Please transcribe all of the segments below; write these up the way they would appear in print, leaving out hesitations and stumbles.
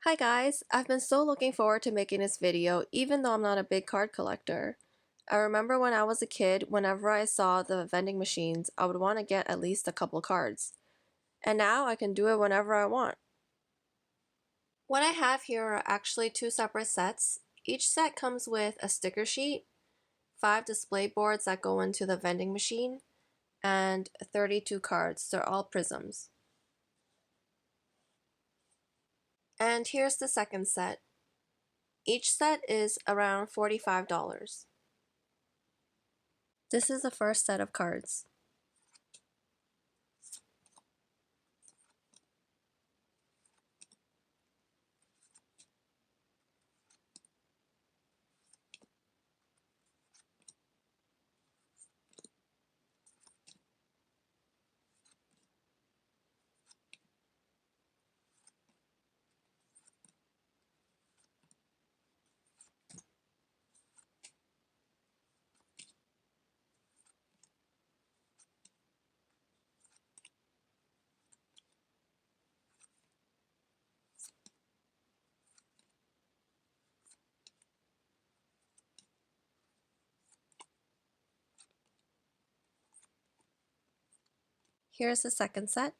Hi guys, I've been so looking forward to making this video even though I'm not a big card collector. I remember when I was a kid, whenever I saw the vending machines, I would want to get at least a couple cards. And now I can do it whenever I want. What I have here are actually two separate sets. Each set comes with a sticker sheet, 5 display boards that go into the vending machine, and 32 cards. They're all prisms. And here's the second set. Each set is around $45. This is the first set of cards. Here's the second set.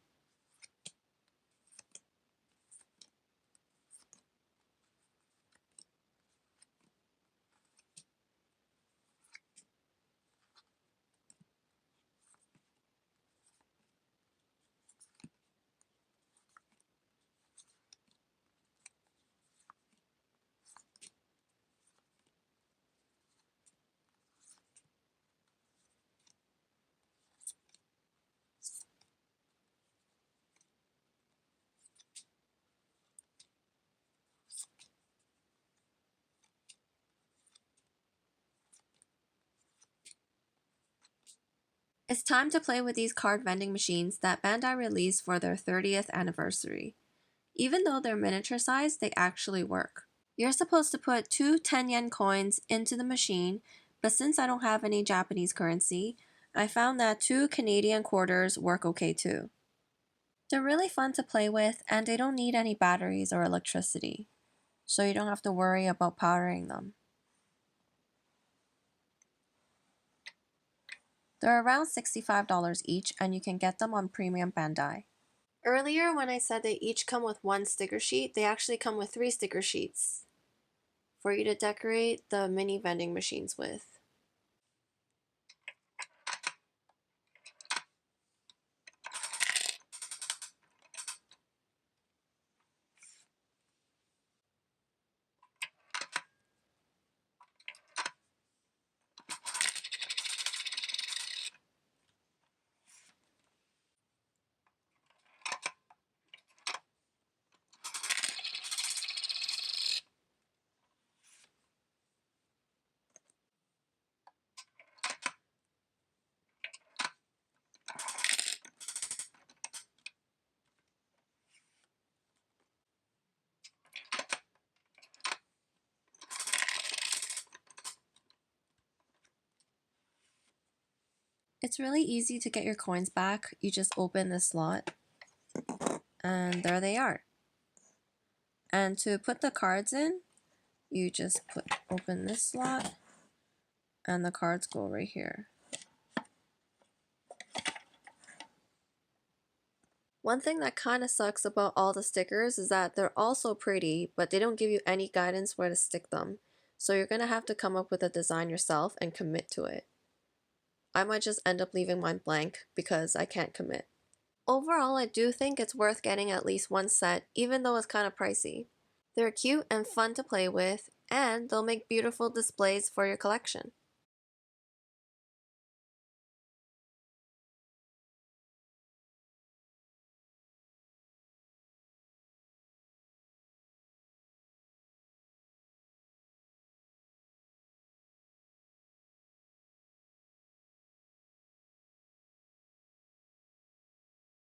It's time to play with these card vending machines that Bandai released for their 30th anniversary. Even though they're miniature size, they actually work. You're supposed to put two 10 yen coins into the machine, but since I don't have any Japanese currency, I found that 2 Canadian quarters work okay too. They're really fun to play with and they don't need any batteries or electricity, so you don't have to worry about powering them. They're around $65 each and you can get them on Premium Bandai. Earlier when I said they each come with 1 sticker sheet, they actually come with 3 sticker sheets for you to decorate the mini vending machines with. It's really easy to get your coins back. You just open the slot and there they are. And to put the cards in, you just open this slot and the cards go right here. One thing that kind of sucks about all the stickers is that they're all so pretty, but they don't give you any guidance where to stick them. So you're going to have to come up with a design yourself and commit to it. I might just end up leaving mine blank because I can't commit. Overall, I do think it's worth getting at least 1 set, even though it's kind of pricey. They're cute and fun to play with, and they'll make beautiful displays for your collection.